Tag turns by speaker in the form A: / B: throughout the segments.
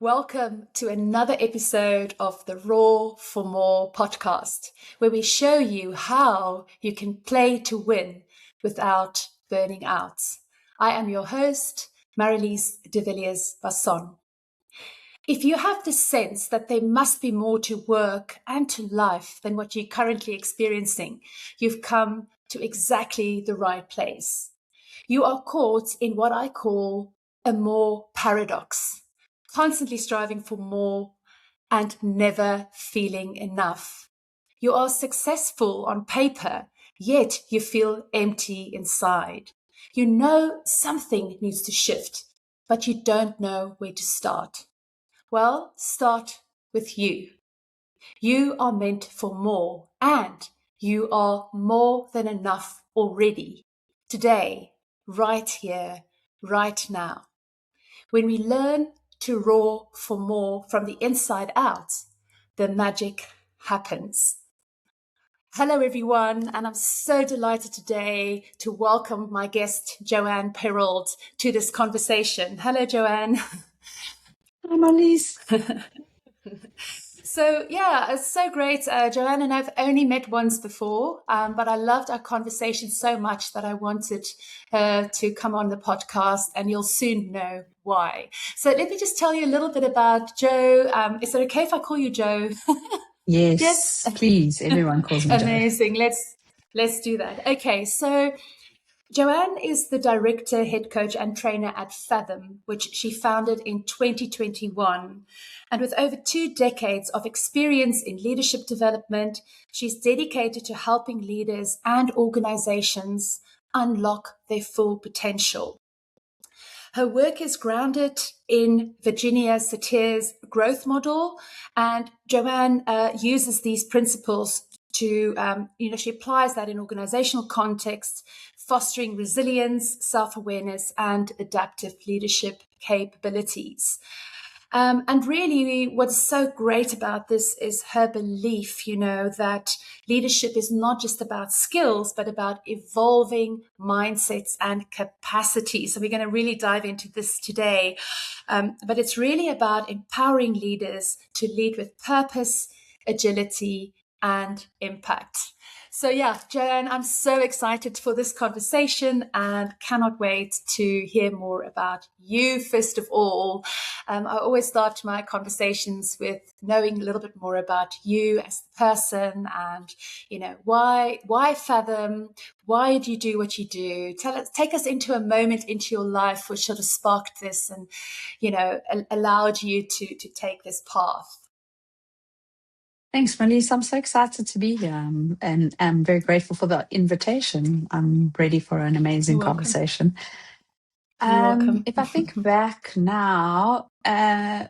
A: Welcome to another episode of the Raw for More podcast, where we show you how you can play to win without burning out. I am your host, Marilise de Villiers-Basson. If you have the sense that there must be more to work and to life than what you're currently experiencing, you've come to exactly the right place. You are caught in what I call a MOAR paradox. Constantly striving for more and never feeling enough. You are successful on paper, yet you feel empty inside. You know something needs to shift, but you don't know where to start. Well, start with you. You are meant for more, and you are more than enough already. Today, right here, right now. When we learn to roar for more from the inside out, the magic happens. Hello, everyone, and I'm so delighted today to welcome my guest, Joanne Perold, to this conversation. Hello, Joanne.
B: Hi, Marlies.
A: So, it's so great. Joanne and I've only met once before, but I loved our conversation so much that I wanted her to come on the podcast, and you'll soon know why. So let me just tell you a little bit about Jo. Is it okay if I call you Jo?
B: Yes, please. Everyone calls me Jo.
A: Amazing. Let's do that. Okay, so Joanne is the director, head coach, and trainer at Fathom, which she founded in 2021. And with over 2 decades of experience in leadership development, she's dedicated to helping leaders and organizations unlock their full potential. Her work is grounded in Virginia Satir's growth model, and Joanne uses these principles to, she applies that in organizational context, fostering resilience, self-awareness, and adaptive leadership capabilities. And really, what's so great about this is her belief, that leadership is not just about skills, but about evolving mindsets and capacities. So we're going to really dive into this today. But it's really about empowering leaders to lead with purpose, agility, and impact. So Joanne, I'm so excited for this conversation and cannot wait to hear more about you. First of all, I always start my conversations with knowing a little bit more about you as the person and, why Fathom? Why do you do what you do? Take us into a moment into your life which sort of sparked this and, allowed you to take this path.
B: Thanks, Marlies. I'm so excited to be here and I'm very grateful for the invitation. I'm ready for an amazing conversation.
A: You're welcome.
B: If I think back now, where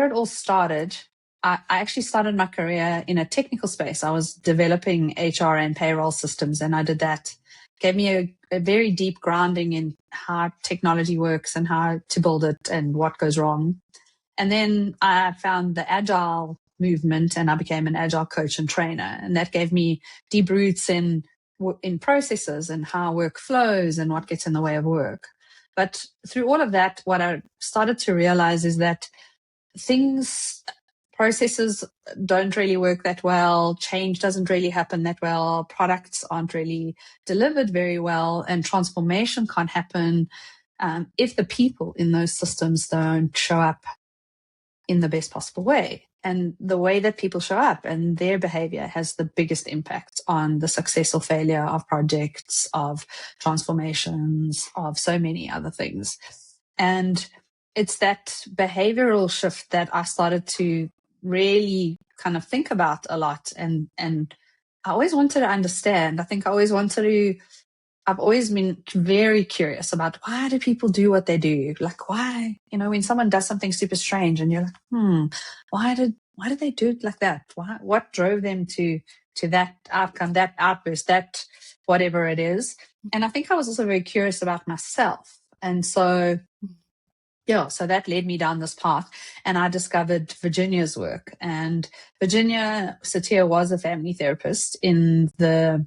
B: it all started, I actually started my career in a technical space. I was developing HR and payroll systems, and I did that. Gave me a very deep grounding in how technology works and how to build it and what goes wrong. And then I found the agile movement and I became an agile coach and trainer. And that gave me deep roots in processes and how work flows and what gets in the way of work. But through all of that, what I started to realize is that processes don't really work that well. Change doesn't really happen that well. Products aren't really delivered very well, and transformation can't happen if the people in those systems don't show up in the best possible way. And the way that people show up and their behavior has the biggest impact on the success or failure of projects, of transformations, of so many other things. And it's that behavioral shift that I started to really kind of think about a lot. And I always wanted to understand. I think I've always been very curious about why do people do what they do? Like why, when someone does something super strange and you're like, why did they do it like that? What drove them to that outcome, that outburst, that whatever it is? And I think I was also very curious about myself. And so that led me down this path, and I discovered Virginia's work. And Virginia Satir was a family therapist in the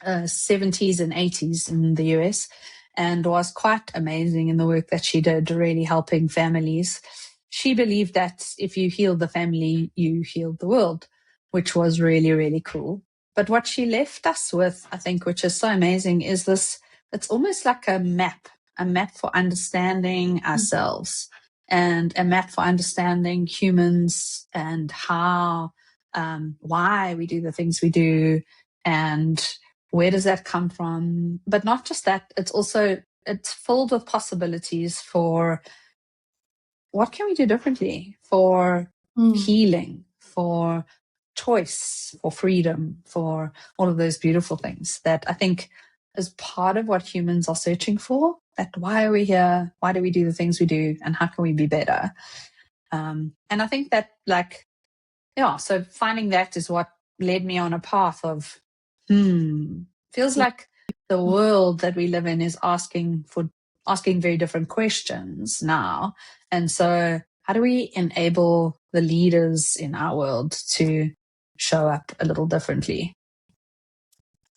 B: 70s and 80s in the US. and was quite amazing in the work that she did, really helping families. She believed that if you healed the family, you healed the world, which was really, really cool. But what she left us with, I think, which is so amazing, is this, it's almost like a map for understanding ourselves and a map for understanding humans and how, why we do the things we do and where does that come from. But not just that, it's filled with possibilities for what can we do differently, for healing, for choice, for freedom, for all of those beautiful things that I think is part of what humans are searching for. That why are we here? Why do we do the things we do? And how can we be better? And I think that so finding that is what led me on a path of, feels like the world that we live in is asking very different questions now. And so how do we enable the leaders in our world to show up a little differently?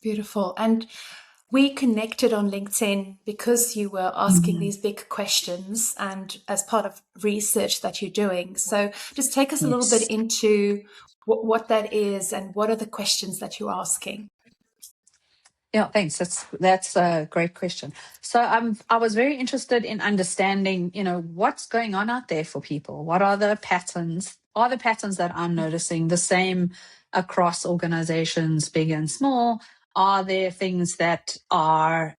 A: Beautiful. And we connected on LinkedIn because you were asking these big questions and as part of research that you're doing. So just take us a little bit into what that is and what are the questions that you're asking.
B: Yeah, thanks. That's a great question. So I was very interested in understanding, what's going on out there for people. What are the patterns? Are the patterns that I'm noticing the same across organizations, big and small? Are there things that are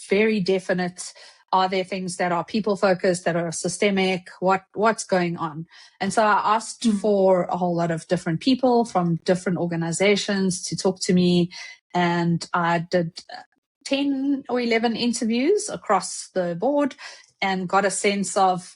B: very definite? Are there things that are people focused, that are systemic? What's going on? And so I asked for a whole lot of different people from different organizations to talk to me. And I did 10 or 11 interviews across the board and got a sense of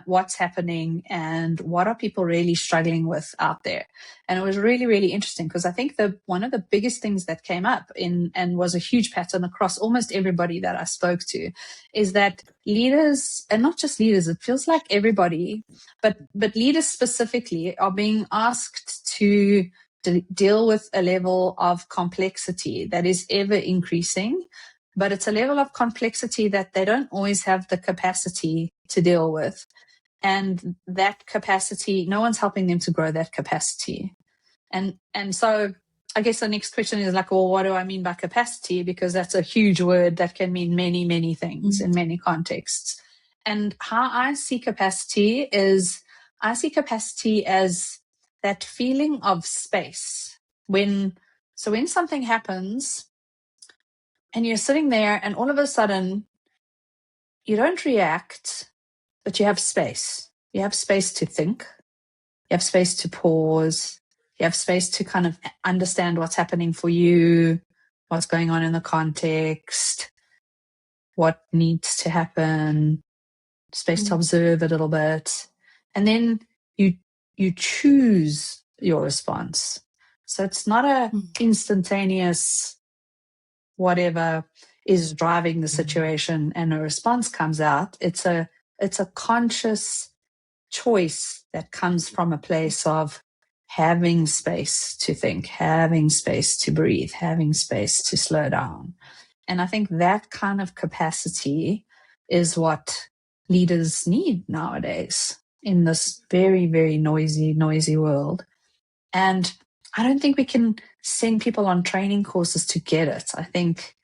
B: what's happening and what are people really struggling with out there. And it was really, really interesting because I think one of the biggest things that came up and was a huge pattern across almost everybody that I spoke to is that leaders, and not just leaders, it feels like everybody, but leaders specifically are being asked to deal with a level of complexity that is ever increasing, but it's a level of complexity that they don't always have the capacity to deal with. And that capacity, no one's helping them to grow that capacity. And so I guess the next question is like, well, what do I mean by capacity? Because that's a huge word that can mean many, many things in many contexts. And how I see capacity is I see capacity as that feeling of space. When something happens and you're sitting there and all of a sudden you don't react, but you have space. You have space to think. You have space to pause. You have space to kind of understand what's happening for you, what's going on in the context, what needs to happen, space to observe a little bit. And then you choose your response. So it's not a instantaneous whatever is driving the situation and a response comes out. It's a conscious choice that comes from a place of having space to think, having space to breathe, having space to slow down. And I think that kind of capacity is what leaders need nowadays in this very, very noisy world. And I don't think we can send people on training courses to get it. I think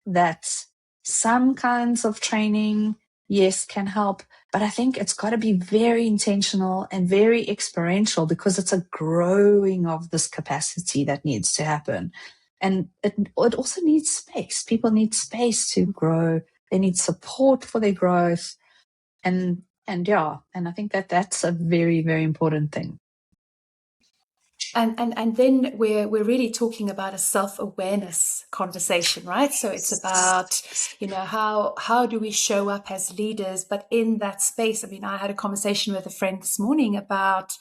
B: that some kinds of training, yes, can help, but I think it's got to be very intentional and very experiential because it's a growing of this capacity that needs to happen. And it also needs space. People need space to grow. They need support for their growth. And I think that's a very, very important thing.
A: And then we're really talking about a self-awareness conversation, right? So it's about, how do we show up as leaders, but in that space. I mean, I had a conversation with a friend this morning about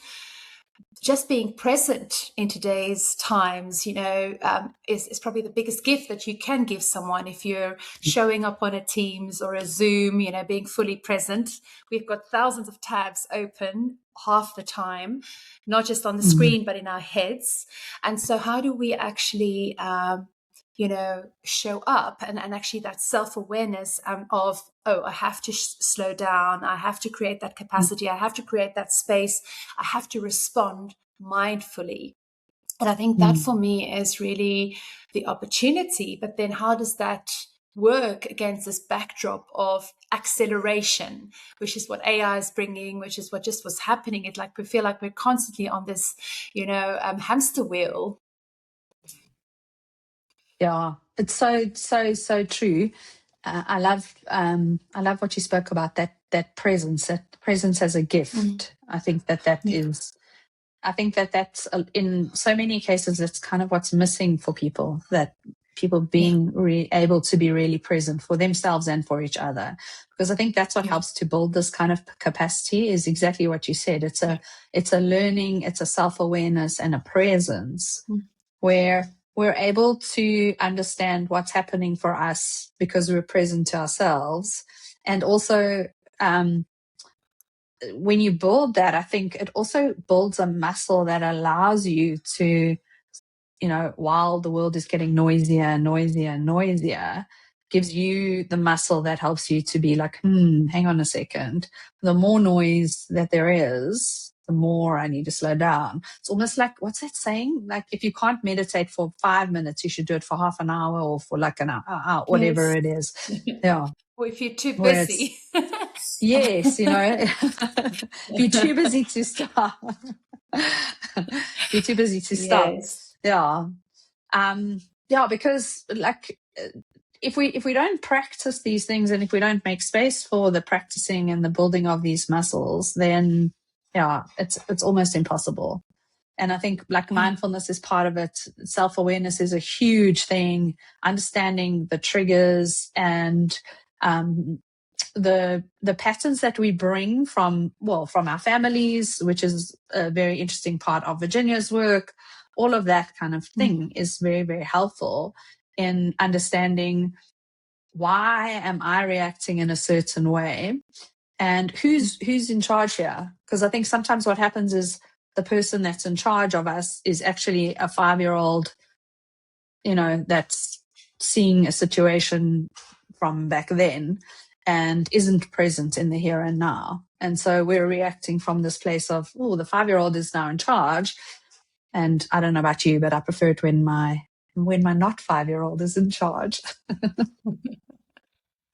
A: just being present in today's times, is probably the biggest gift that you can give someone if you're showing up on a Teams or a Zoom, being fully present. We've got thousands of tabs open half the time, not just on the screen, but in our heads. And so how do we actually show up, and actually that self-awareness of, oh, I have to slow down, I have to create that capacity, I have to create that space, I have to respond mindfully. And I think that for me is really the opportunity. But then how does that work against this backdrop of acceleration, which is what AI is bringing, which is what just was happening? It's like we feel like we're constantly on this, hamster wheel.
B: Yeah, it's so true. I love what you spoke about, that presence as a gift. I think I think that's in so many cases, that's kind of what's missing for people, that people being able to be really present for themselves and for each other. Because I think that's what helps to build this kind of capacity, is exactly what you said. It's a learning, it's a self-awareness and a presence where we're able to understand what's happening for us because we're present to ourselves. And also, when you build that, I think it also builds a muscle that allows you to, while the world is getting noisier and noisier and noisier, gives you the muscle that helps you to be like, hang on a second. The more noise that there is, the more I need to slow down. It's almost like, what's that saying? Like, if you can't meditate for 5 minutes, you should do it for half an hour or for like an hour, whatever it is. Yeah.
A: Or if you're too
B: Where
A: busy.
B: yes, if you're too busy to stop. You're too busy to stop.
A: Yes.
B: Yeah. Yeah, because like, if we don't practice these things, and if we don't make space for the practicing and the building of these muscles, then it's almost impossible. And I think like mindfulness is part of it. Self-awareness is a huge thing. Understanding the triggers and the patterns that we bring from our families, which is a very interesting part of Virginia's work. All of that kind of thing is very, very helpful in understanding, why am I reacting in a certain way, and who's in charge here? Because I think sometimes what happens is the person that's in charge of us is actually a 5-year-old, that's seeing a situation from back then and isn't present in the here and now. And so we're reacting from this place of, oh, the 5-year-old is now in charge. And I don't know about you, but I prefer it when my not 5-year-old is in charge.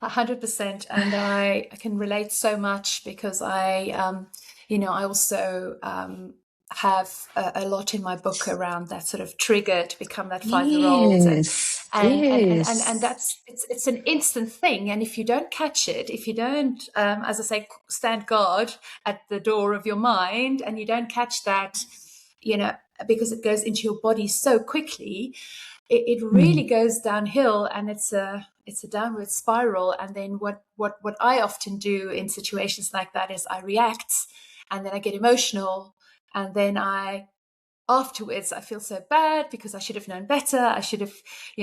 A: 100%. And I can relate so much because I also have a lot in my book around that sort of trigger to become that 5-year-old.
B: Yes,
A: And
B: yes.
A: that's, it's an instant thing. And if you don't catch it, if you don't, as I say, stand guard at the door of your mind, and you don't catch that, because it goes into your body so quickly, it really goes downhill, and it's a downward spiral. And then what I often do in situations like that is I react, and then I get emotional, and then afterwards I feel so bad because I should have known better. I should have,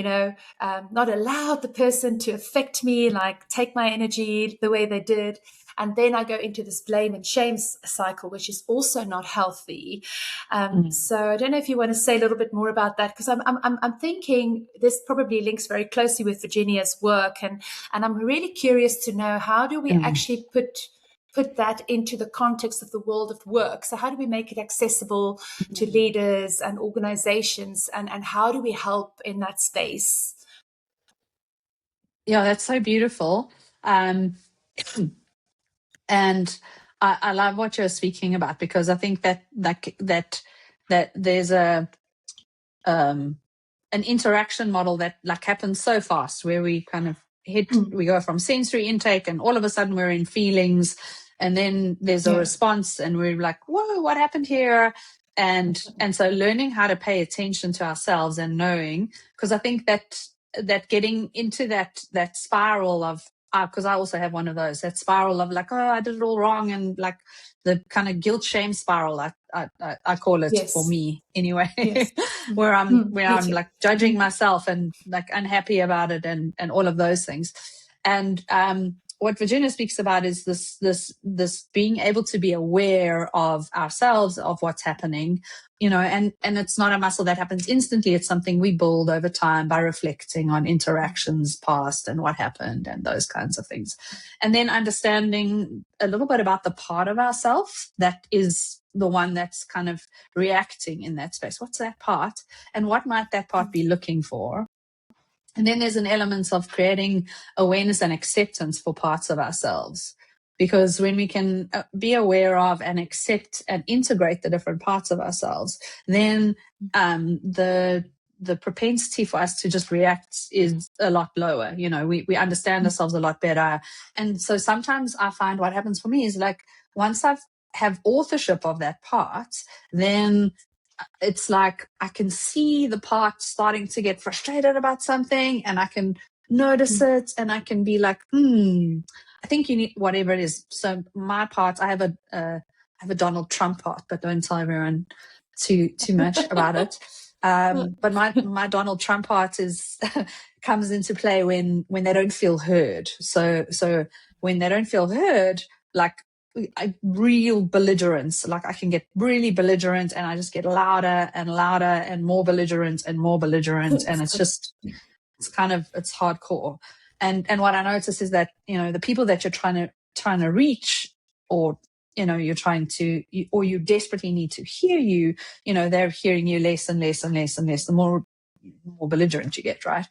A: not allowed the person to affect me, like take my energy the way they did. And then I go into this blame and shame cycle, which is also not healthy. So I don't know if you want to say a little bit more about that, because I'm thinking this probably links very closely with Virginia's work, and I'm really curious to know, how do we actually put that into the context of the world of work? So how do we make it accessible to leaders and organizations, and how do we help in that space?
B: Yeah, that's so beautiful. And I love what you're speaking about, because I think that there's an interaction model that like happens so fast, where we kind of we go from sensory intake, and all of a sudden we're in feelings, and then there's a response, and we're like, whoa, what happened here? And so learning how to pay attention to ourselves, and knowing, because I think that getting into that spiral of, because I also have one of those, that spiral of like, oh, I did it all wrong, and like the kind of guilt shame spiral, I call it, for me anyway.
A: Yes.
B: where I'm
A: Me too.
B: like judging myself and like unhappy about it, and all of those things. And what Virginia speaks about is this being able to be aware of ourselves, of what's happening, and it's not a muscle that happens instantly. It's something we build over time by reflecting on interactions past and what happened and those kinds of things. And then understanding a little bit about the part of ourselves that is the one that's kind of reacting in that space. What's that part? And what might that part be looking for? And then there's an element of creating awareness and acceptance for parts of ourselves. Because when we can be aware of and accept and integrate the different parts of ourselves, then the propensity for us to just react is a lot lower. We understand ourselves a lot better. And so sometimes I find what happens for me is like once I have authorship of that part, then it's like I can see the part starting to get frustrated about something, and I can notice it, and I can be like, I think you need whatever it is. So my part, I have a Donald Trump part, but don't tell everyone too much about it. But my Donald Trump part is comes into play when they don't feel heard. So when they don't feel heard, like real belligerence, like I can get really belligerent, and I just get louder and louder and more belligerent and more belligerent, and it's hardcore. And what I notice is that the people that you're trying to reach, or you're trying to, or you desperately need to hear you, they're hearing you less and less and less and less, the more belligerent you get, right?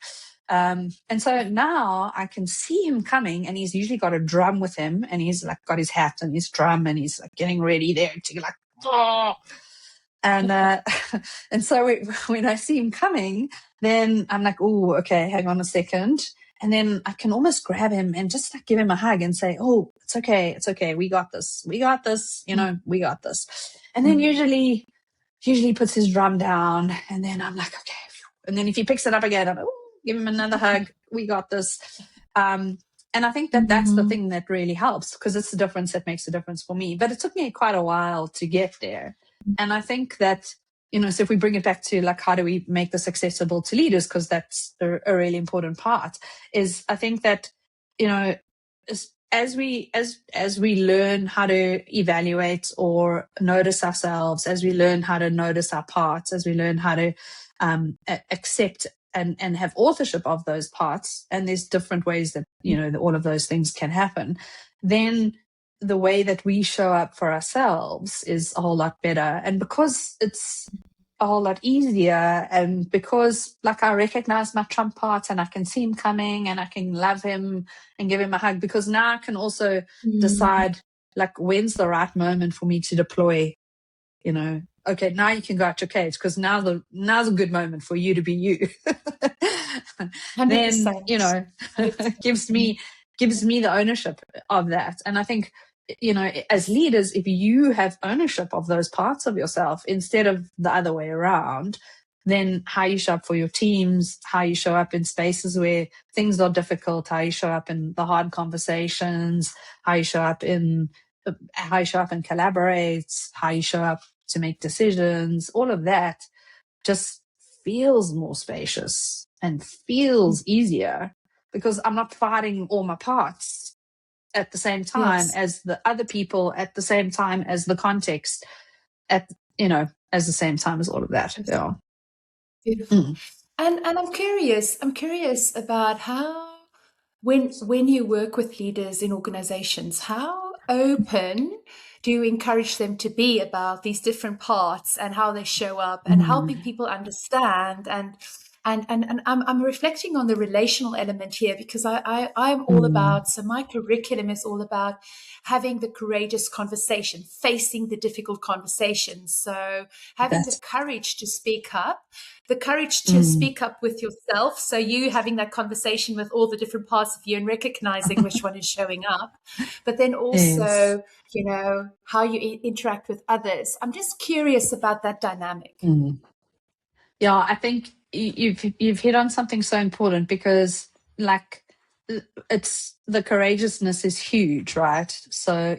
B: And so now I can see him coming, and he's usually got a drum with him, and he's like got his hat and his drum, and he's like getting ready there to like, oh! And and so when I see him coming, then I'm like, oh, okay, hang on a second. And then I can almost grab him and just like give him a hug and say, oh, it's okay. We got this. We got this. We got this. And then usually puts his drum down, and then I'm like, okay. And then if he picks it up again, I'm like, oh, give him another hug. We got this. And I think that that's the thing that really helps, because it's the difference that makes the difference for me. But it took me quite a while to get there. And I think that, so if we bring it back to like, how do we make this accessible to leaders? Because that's a really important part, is I think that, as we learn how to evaluate or notice ourselves, as we learn how to notice our parts, as we learn how to accept and have authorship of those parts, and there's different ways that, all of those things can happen, then the way that we show up for ourselves is a whole lot better. And because it's a whole lot easier, and because like I recognize my Trump part, and I can see him coming, and I can love him and give him a hug, because now I can also decide like when's the right moment for me to deploy, okay, now you can go out your cage, because now's a good moment for you to be you.
A: 100%.
B: Then gives me the ownership of that. And I think, as leaders, if you have ownership of those parts of yourself instead of the other way around, then how you show up for your teams, how you show up in spaces where things are difficult, how you show up in the hard conversations, how you show up and collaborate, how you show up to make decisions, all of that just feels more spacious and feels easier, because I'm not fighting all my parts at the same time as the other people, at the same time as the context, as the same time as all of that. Yeah.
A: Beautiful. And I'm curious about how, when you work with leaders in organizations, how open do you encourage them to be about these different parts and how they show up, and helping people understand, and I'm reflecting on the relational element here, because I'm all about, so my curriculum is all about having the courageous conversation, facing the difficult conversations. So having the courage to speak up, the courage to speak up with yourself. So you having that conversation with all the different parts of you and recognizing which one is showing up, but then also, how you interact with others. I'm just curious about that dynamic.
B: Yeah, I think you've hit on something so important, because like it's the courageousness is huge, right? So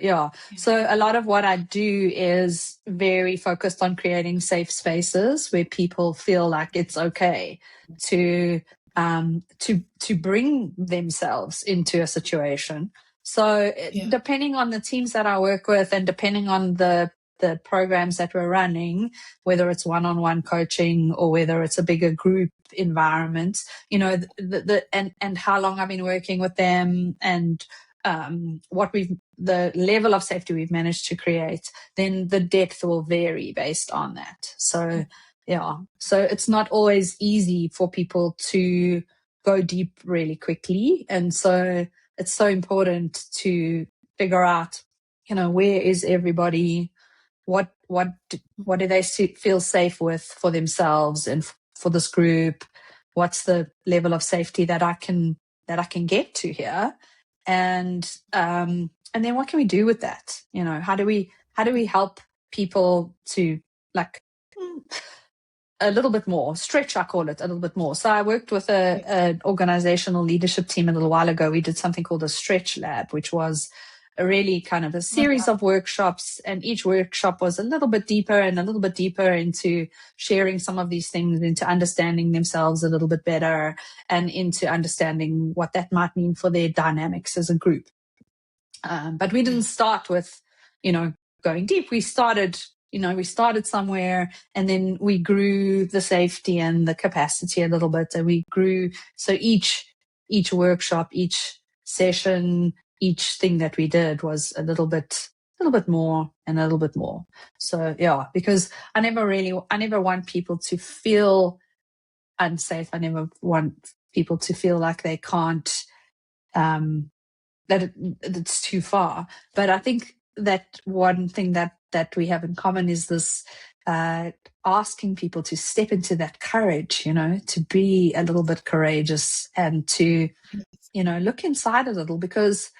B: so a lot of what I do is very focused on creating safe spaces where people feel like it's okay to bring themselves into a situation. So depending on the teams that I work with, and depending on the the programs that we're running, whether it's one-on-one coaching or whether it's a bigger group environment, you know, and how long I've been working with them, and the level of safety we've managed to create, then the depth will vary based on that. So yeah, so it's not always easy for people to go deep really quickly, and so it's so important to figure out, you know, where is everybody, what do they feel safe with for themselves and for this group, what's the level of safety that I can get to here, and then what can we do with that, you know, how do we help people to, like, a little bit more stretch, I call it, a little bit more. So I worked with an organizational leadership team a little while ago. We did something called a stretch lab, which was a really kind of a series of workshops, and each workshop was a little bit deeper and a little bit deeper into sharing some of these things, into understanding themselves a little bit better, and into understanding what that might mean for their dynamics as a group. But we didn't start with, you know, going deep. We started somewhere, and then we grew the safety and the capacity a little bit, and we grew. So each workshop, each session, each thing that we did was a little bit more and a little bit more. So yeah, because I never want people to feel unsafe. I never want people to feel like they can't, that it's too far. But I think that one thing that we have in common is this asking people to step into that courage, you know, to be a little bit courageous and to, you know, look inside a little, because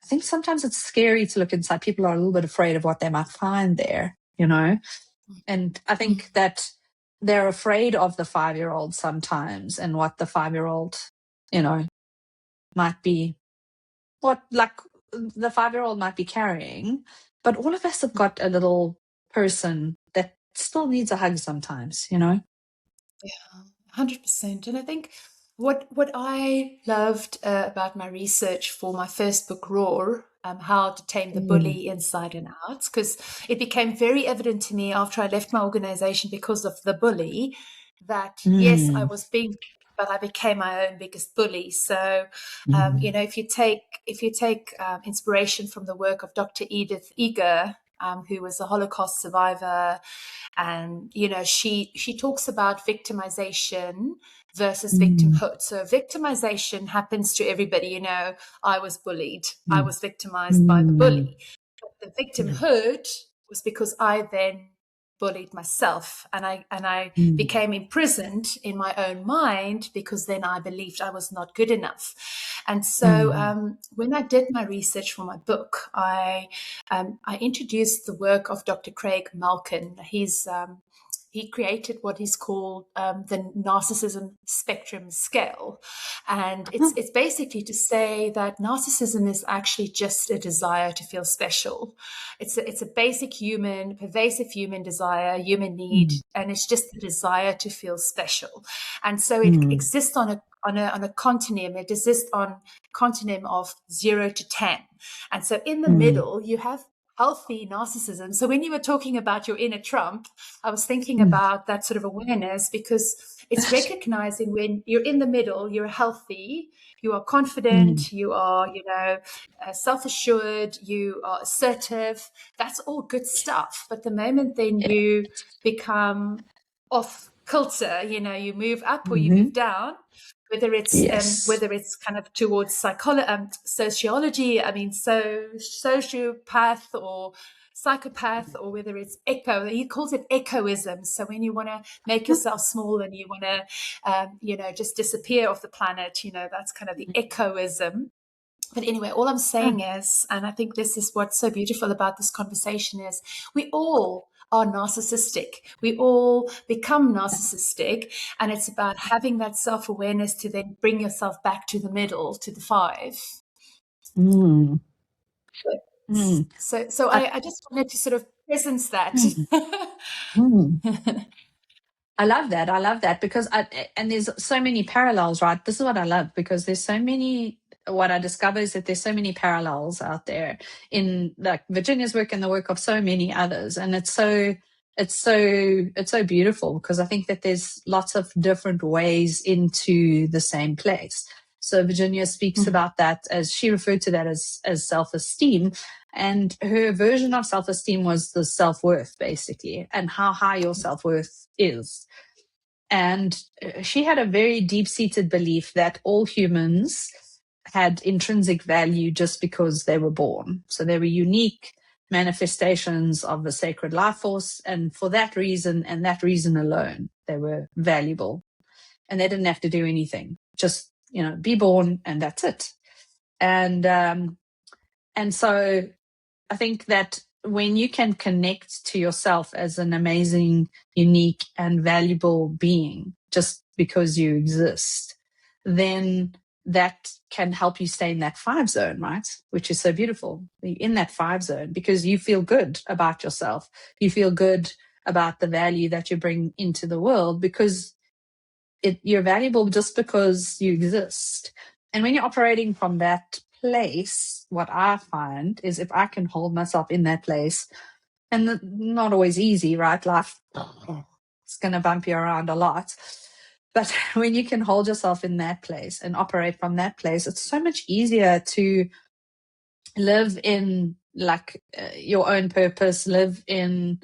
B: I think sometimes it's scary to look inside. People are a little bit afraid of what they might find there, you know. And I think that they're afraid of the 5-year-old sometimes, and what the 5-year-old, you know, might be, what, like, the 5-year-old might be carrying. But all of us have got a little person that still needs a hug sometimes, you know.
A: Yeah, 100%. And I think what I loved about my research for my first book, Roar, How to Tame the Bully Inside and Out, because it became very evident to me after I left my organization because of the bully that, yes, I was being, but I became my own biggest bully. So, you know, if you take inspiration from the work of Dr. Edith Eger, who was a Holocaust survivor, and you know, she talks about victimization versus victimhood. So victimization happens to everybody. You know, I was bullied, I was victimized by the bully. But the victimhood was because I then bullied myself, and I became imprisoned in my own mind, because then I believed I was not good enough. And so when I did my research for my book, I introduced the work of Dr. Craig Malkin. He created what is called the narcissism spectrum scale. And it's basically to say that narcissism is actually just a desire to feel special. It's a basic human, pervasive human desire, human need, and it's just the desire to feel special. And so it exists on a continuum. It exists on continuum of 0 to 10. And so in the middle, you have healthy narcissism. So when you were talking about your inner Trump, I was thinking about that sort of awareness, because it's recognizing when you're in the middle, you're healthy, you are confident, you are, you know, self-assured, you are assertive. That's all good stuff. But the moment then you become off kilter, you know, you move up or you move down, whether it's kind of towards sociology, I mean, so sociopath or psychopath, or whether it's echo, he calls it echoism. So when you want to make yourself small and you want to, you know, just disappear off the planet, you know, that's kind of the echoism. But anyway, all I'm saying is, and I think this is what's so beautiful about this conversation, is we all are narcissistic. We all become narcissistic. And it's about having that self-awareness to then bring yourself back to the middle, to the 5. So I just wanted to sort of presence that.
B: I love that because and there's so many parallels, right? This is what I love, because there's so many what I discover is that there's so many parallels out there in like Virginia's work and the work of so many others. And it's so beautiful, because I think that there's lots of different ways into the same place. So Virginia speaks about that, as she referred to that as self-esteem. And her version of self-esteem was the self-worth, basically, and how high your self-worth is. And she had a very deep-seated belief that all humans had intrinsic value just because they were born. So they were unique manifestations of the sacred life force. And for that reason, and that reason alone, they were valuable. And they didn't have to do anything. Just, be born, and that's it. And so I think that when you can connect to yourself as an amazing, unique, and valuable being just because you exist, then that can help you stay in that 5 zone, right? Which is so beautiful. In that 5 zone, because you feel good about yourself. You feel good about the value that you bring into the world, because you're valuable just because you exist. And when you're operating from that place, what I find is, if I can hold myself in that place, and not always easy, right? Life is going to bump you around a lot. But when you can hold yourself in that place and operate from that place, it's so much easier to live in your own purpose, live in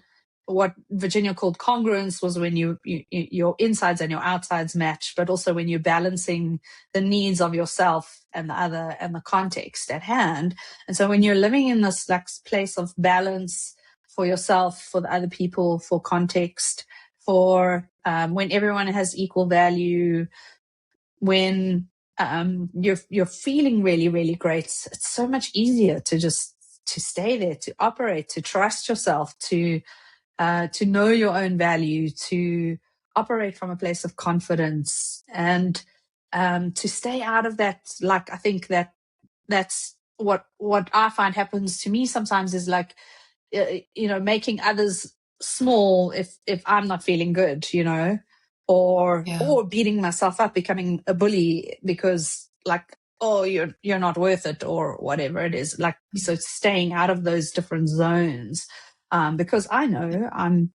B: what Virginia called congruence, was when your insides and your outsides match, but also when you're balancing the needs of yourself and the other and the context at hand. And so when you're living in this place of balance for yourself, for the other people, for context, for when everyone has equal value, when you're feeling really, really great, it's so much easier to stay there, to operate, to trust yourself, to know your own value, to operate from a place of confidence, and to stay out of that. I think that's what I find happens to me sometimes, is making others small if I'm not feeling good, or beating myself up, becoming a bully because oh, you're not worth it, or whatever it is. So staying out of those different zones, because I know I'm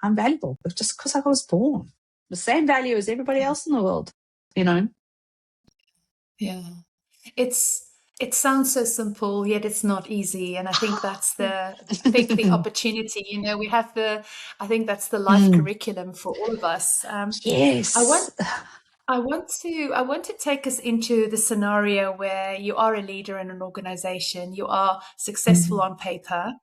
B: valuable, but just because I was born the same value as everybody else in the world,
A: Yeah. It sounds so simple, yet it's not easy. And I think that's the opportunity. I think that's the life curriculum for all of us.
B: Yes.
A: I want to take us into the scenario where you are a leader in an organization, you are successful on paper,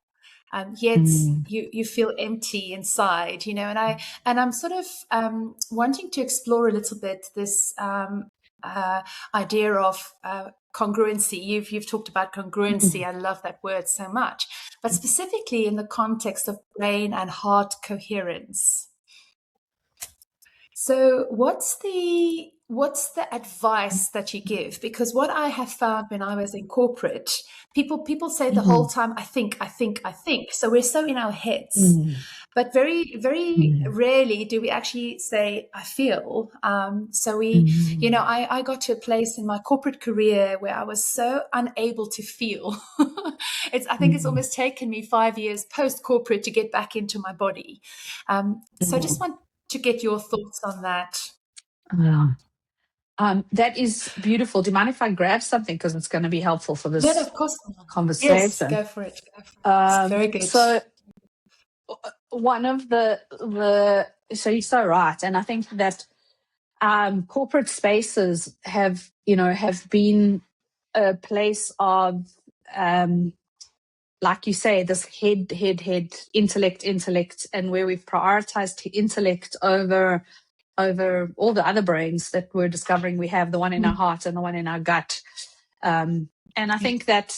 A: yet you feel empty inside, and I'm sort of wanting to explore a little bit this idea of congruency. You've talked about congruency. I love that word so much, but specifically in the context of brain and heart coherence. So what's the advice that you give? Because what I have found when I was in corporate, people say the whole time, I think. So we're so in our heads, but very, very rarely do we actually say, I feel. So I got to a place in my corporate career where I was so unable to feel. I think it's almost taken me 5 years post corporate to get back into my body. So I just want to get your thoughts on that.
B: That is beautiful. Do you mind if I grab something, because it's going to be helpful for this
A: Of course.
B: conversation?
A: Yes, go for it. It's very good.
B: So one of so you're so right, and I think that corporate spaces have been a place of like you say, this head, intellect, and where we've prioritized intellect over all the other brains that we're discovering we have, the one in our heart and the one in our gut. And I think that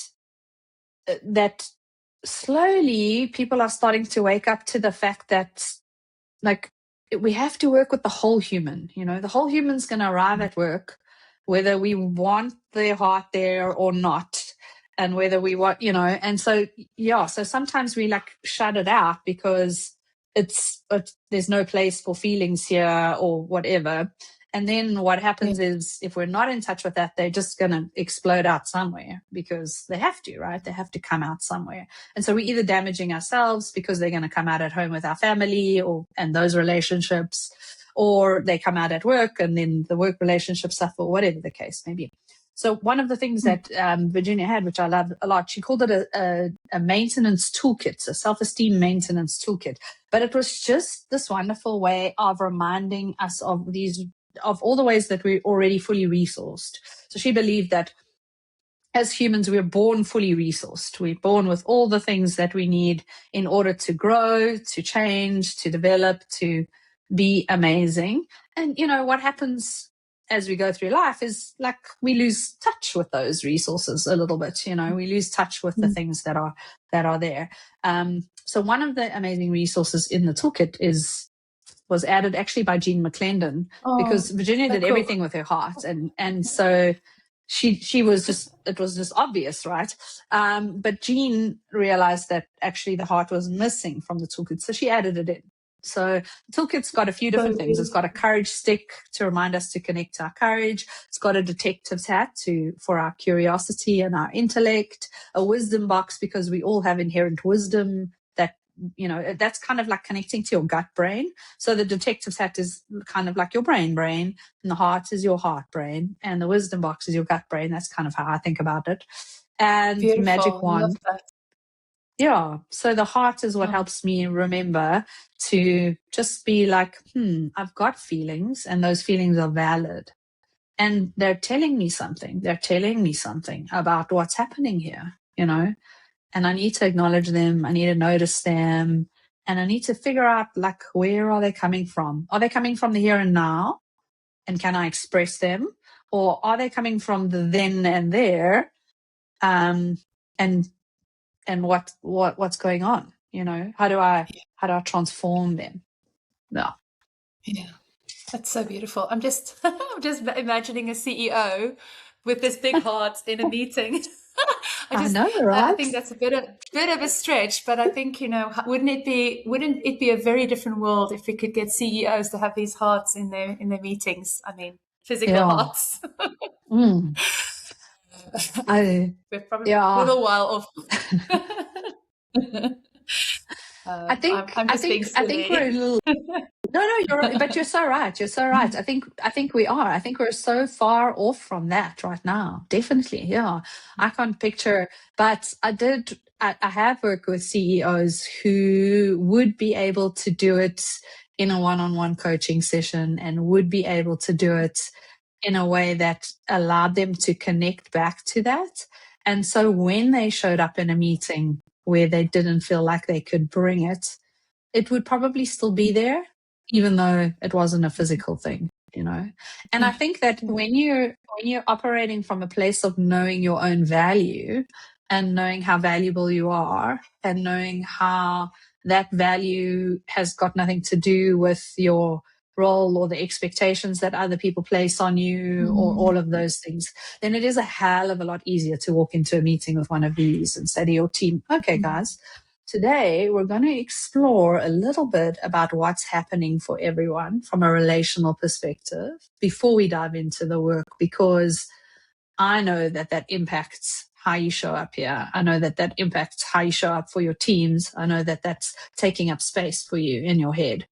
B: slowly people are starting to wake up to the fact that we have to work with the whole human. The whole human's going to arrive at work, whether we want their heart there or not. And whether we want, and so sometimes we shut it out because there's no place for feelings here or whatever. And then what happens is, if we're not in touch with that, they're just going to explode out somewhere, because they have to, right? They have to come out somewhere. And so we're either damaging ourselves because they're going to come out at home with our family and those relationships, or they come out at work and then the work relationships suffer, whatever the case may be. So one of the things that Virginia had, which I love a lot, she called it a maintenance toolkit, a self-esteem maintenance toolkit. But it was just this wonderful way of reminding us of all the ways that we're already fully resourced. So she believed that as humans, we're born fully resourced. We're born with all the things that we need in order to grow, to change, to develop, to be amazing. And, what happens as we go through life is, like, we lose touch with those resources a little bit. We lose touch with the things that are there. So one of the amazing resources in the toolkit was added actually by Jean McClendon, because Virginia did everything with her heart. And so she was just, it was just obvious, right? But Jean realized that actually the heart was missing from the toolkit. So she added it in. So the toolkit's got a few different things. It's got a courage stick to remind us to connect to our courage. It's got a detective's hat for our curiosity and our intellect, a wisdom box, because we all have inherent wisdom that, that's kind of like connecting to your gut brain. So the detective's hat is kind of like your brain, and the heart is your heart brain, and the wisdom box is your gut brain. That's kind of how I think about it. And
A: Beautiful.
B: magic wand.
A: Love that.
B: Yeah. So the heart is what helps me remember to just be like, I've got feelings, and those feelings are valid. And they're telling me something. They're telling me something about what's happening here, and I need to acknowledge them. I need to notice them, and I need to figure out, like, where are they coming from? Are they coming from the here and now? And can I express them? Or are they coming from the then and there? And what's going on? How do I transform them?
A: Yeah, that's so beautiful. I'm just imagining a CEO with this big heart in a meeting.
B: I know, right?
A: I think that's a bit of a stretch, but I think, wouldn't it be a very different world if we could get CEOs to have these hearts in their meetings? I mean, physical hearts. We're probably a little while off.
B: I
A: being silly.
B: I think we're a little. No, you're right, but you're so right. You're so right. I think we are. I think we're so far off from that right now. Definitely, yeah. I can't picture, but I have worked with CEOs who would be able to do it in a one-on-one coaching session, and would be able to do it in a way that allowed them to connect back to that. And so when they showed up in a meeting where they didn't feel like they could bring it, it would probably still be there, even though it wasn't a physical thing, And I think that when you're operating from a place of knowing your own value, and knowing how valuable you are, and knowing how that value has got nothing to do with your role or the expectations that other people place on you, or all of those things, then it is a hell of a lot easier to walk into a meeting with one of these and say to your team, okay, guys, today we're going to explore a little bit about what's happening for everyone from a relational perspective before we dive into the work, because I know that impacts how you show up here. I know that impacts how you show up for your teams. I know that that's taking up space for you in your head.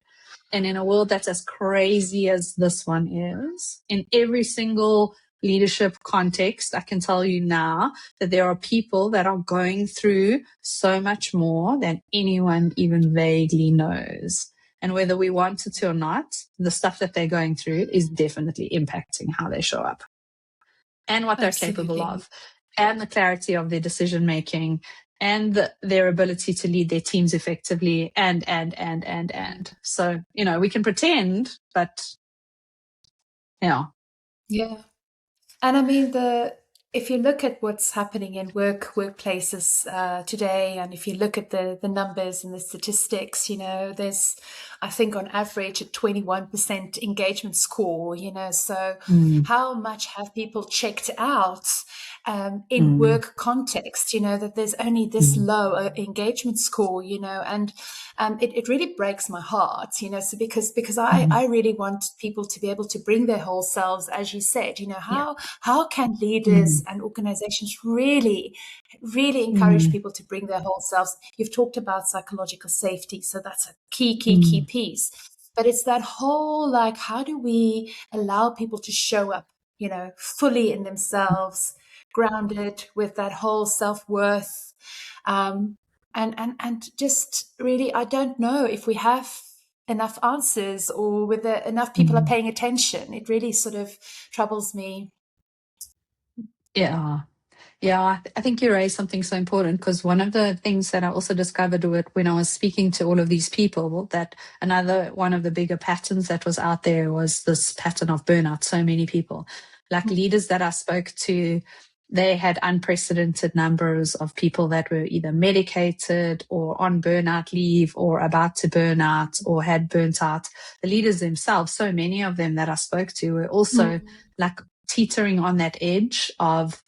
B: And in a world that's as crazy as this one is, in every single leadership context, I can tell you now that there are people that are going through so much more than anyone even vaguely knows. And whether we want it to or not, the stuff that they're going through is definitely impacting how they show up and what they're capable of, and the clarity of their decision making, and their ability to lead their teams effectively, and. So, we can pretend, but
A: Yeah. And I mean, if you look at what's happening in workplaces today, and if you look at the numbers and the statistics, there's, I think, on average a 21% engagement score. So
B: Mm,
A: how much have people checked out in
B: mm,
A: work context? That there's only this
B: mm,
A: low engagement score. And it really breaks my heart. So because
B: mm.
A: I really want people to be able to bring their whole selves, as you said.
B: Yeah.
A: How can leaders
B: Mm,
A: and organizations really, really encourage
B: mm,
A: people to bring their whole selves? You've talked about psychological safety, so that's a key
B: mm,
A: piece. But it's that whole, like, how do we allow people to show up, fully in themselves, grounded with that whole self-worth, um, and just really, I don't know if we have enough answers, or whether enough people are
B: mm.
A: paying attention. It really sort of troubles me.
B: Yeah. Yeah, I think you raised something so important, because one of the things that I also discovered when I was speaking to all of these people, that another one of the bigger patterns that was out there was this pattern of burnout. So many people, like
A: Mm,
B: leaders that I spoke to, they had unprecedented numbers of people that were either medicated or on burnout leave or about to burn out or had burnt out. The leaders themselves, so many of them that I spoke to, were also
A: mm,
B: like teetering on that edge of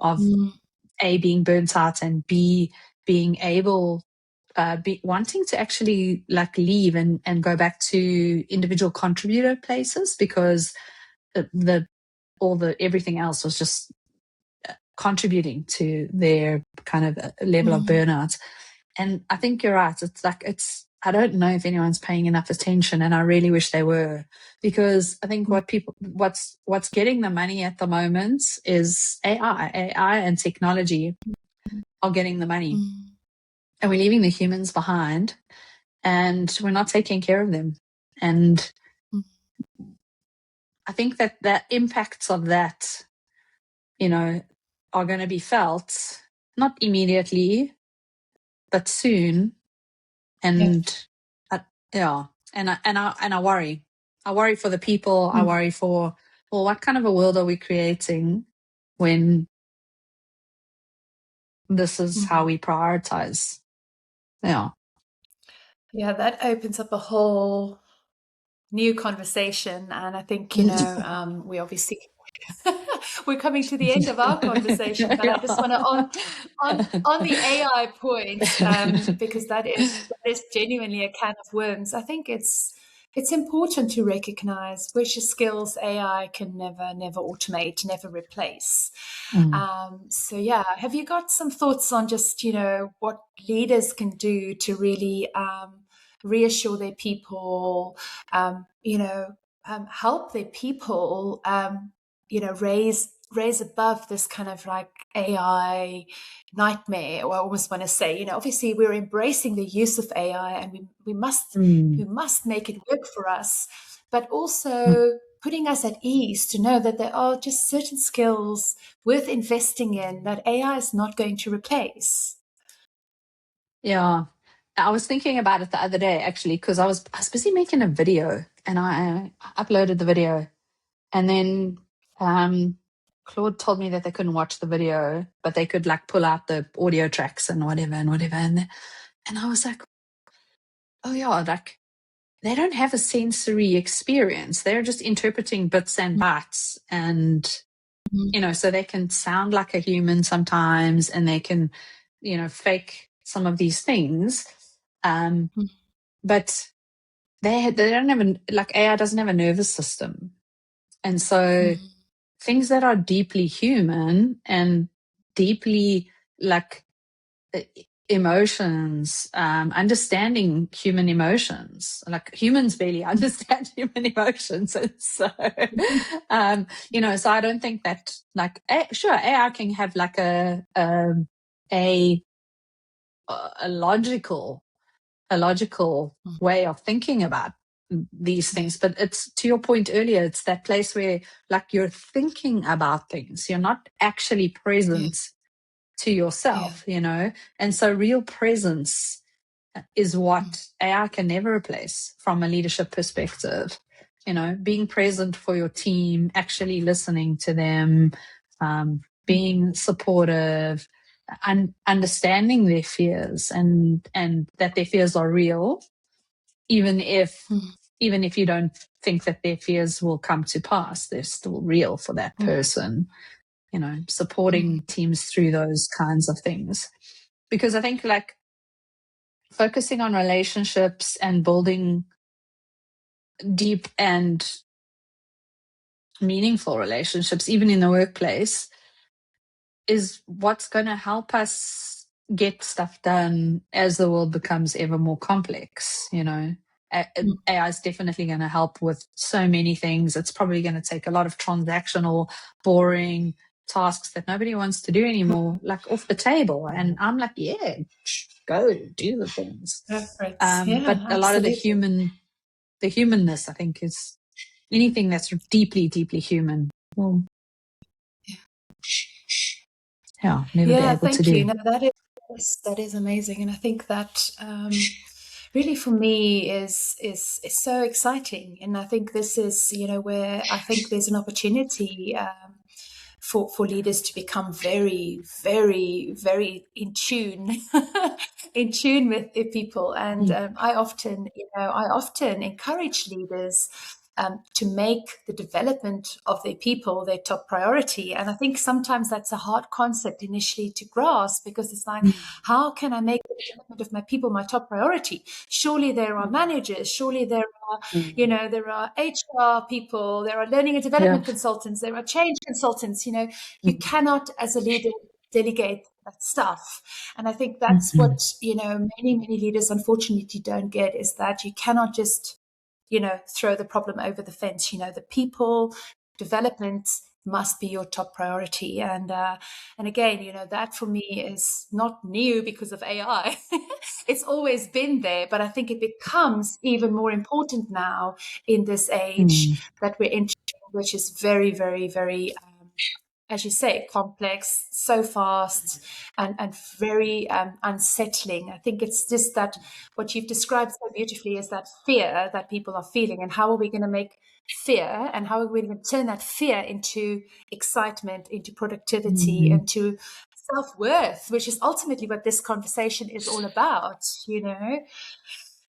A: mm,
B: A, being burnt out, and B, being able, wanting to actually like leave and go back to individual contributor places, because all the everything else was just contributing to their kind of level of
A: mm,
B: burnout. And I think you're right. It's like, I don't know if anyone's paying enough attention, and I really wish they were, because I think
A: mm,
B: what's getting the money at the moment is AI and technology are getting the money,
A: mm,
B: and we're leaving the humans behind, and we're not taking care of them. And
A: mm.
B: I think that the impacts of that, you know, are going to be felt not immediately, but soon.
A: Yeah.
B: And yeah, and I worry. I worry for the people. I
A: Mm,
B: worry for, well, what kind of a world are we creating when this is how
A: mm.
B: we prioritize? Yeah.
A: Yeah, that opens up a whole new conversation. And I think, we obviously we're coming to the end of our conversation, but I just want to, on the AI point, because that is genuinely a can of worms. I think it's important to recognize which skills AI can never automate, never replace.
B: Mm,
A: So yeah, have you got some thoughts on just what leaders can do to really reassure their people, help their people, raise above this kind of like AI nightmare, or I almost want to say, obviously we're embracing the use of AI, and we must
B: mm,
A: we must make it work for us, but
B: mm.
A: also putting us at ease to know that there are just certain skills worth investing in that AI is not going to replace.
B: Yeah. I was thinking about it the other day, actually, because I was busy making a video, and I uploaded the video, and then um, Claude told me that they couldn't watch the video, but they could like pull out the audio tracks and whatever and whatever. And I was like, oh yeah, like they don't have a sensory experience. They're just interpreting bits and bytes, and so they can sound like a human sometimes, and they can, fake some of these things. Um, but they don't have like AI doesn't have a nervous system. And so things that are deeply human and deeply like e- emotions, understanding human emotions, like humans barely understand human emotions. And so, so I don't think that like, sure, AI can have like a, a logical a logical way of thinking about these
A: Yeah,
B: things. But it's, to your point earlier, it's that place where like you're thinking about things, you're not actually
A: yeah,
B: present to
A: yeah,
B: yourself, and so real presence is what AI can never replace from a leadership perspective. Being present for your team, actually listening to them, being supportive, and understanding their fears, and that their fears are real, even if you don't think that their fears will come to pass, they're still real for that person. Supporting teams through those kinds of things. Because I think, like, focusing on relationships and building deep and meaningful relationships, even in the workplace, is what's going to help us get stuff done as the world becomes ever more complex. AI is definitely going to help with so many things. It's probably going to take a lot of transactional, boring tasks that nobody wants to do anymore, like, off the table. And I'm like, yeah, go do the things.
A: Yeah,
B: but a lot of the humanness, I think, is anything that's deeply, deeply human. Well, never be able to
A: thank
B: do.
A: you. No, that is amazing, and I think that really for me is so exciting, and I think this is where I think there's an opportunity for leaders to become very, very, very in tune in tune with their people. And I often encourage leaders to make the development of their people their top priority. And I think sometimes that's a hard concept initially to grasp, because it's like, how can I make the development of my people my top priority? Surely there are managers, surely there are, there are HR people, there are learning and development consultants, there are change consultants. You cannot, as a leader, delegate that stuff. And I think that's what, many, many leaders unfortunately don't get, is that you cannot just throw the problem over the fence. The people development must be your top priority. And again, that for me is not new because of AI. It's always been there, but I think it becomes even more important now in this age that we're entering, which is very, very, very as you say, complex, so fast, and very unsettling. I think it's just that what you've described so beautifully is that fear that people are feeling, and how are we going to make fear, and how are we going to turn that fear into excitement, into productivity, into self-worth, which is ultimately what this conversation is all about.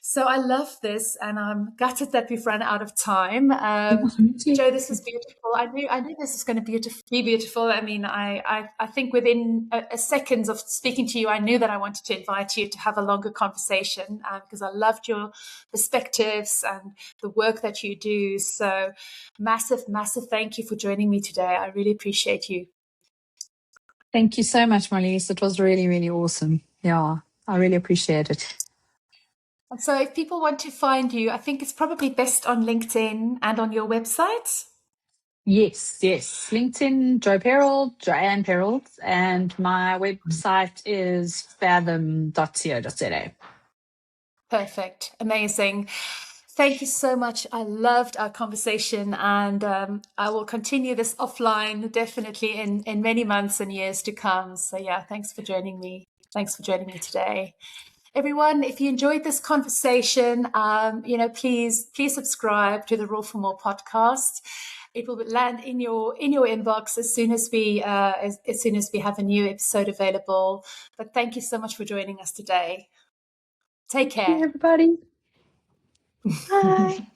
A: So I love this, and I'm gutted that we've run out of time. Joe, this was beautiful. I knew this was going to be beautiful. I mean, I think within a seconds of speaking to you, I knew that I wanted to invite you to have a longer conversation, because I loved your perspectives and the work that you do. So massive, massive thank you for joining me today. I really appreciate you.
B: Thank you so much, Marlies. It was really, really awesome. Yeah, I really appreciate it.
A: And so if people want to find you, I think it's probably best on LinkedIn and on your website.
B: Yes. LinkedIn, Joanne Perold, and my website is fathom.co.za.
A: Perfect. Amazing. Thank you so much. I loved our conversation, and I will continue this offline definitely in many months and years to come. So yeah, thanks for joining me. Thanks for joining me today. Everyone, if you enjoyed this conversation, please subscribe to the Raw for More podcast. It will land in your inbox as soon as we have a new episode available. But thank you so much for joining us today. Take care.
B: Hey, everybody. Bye.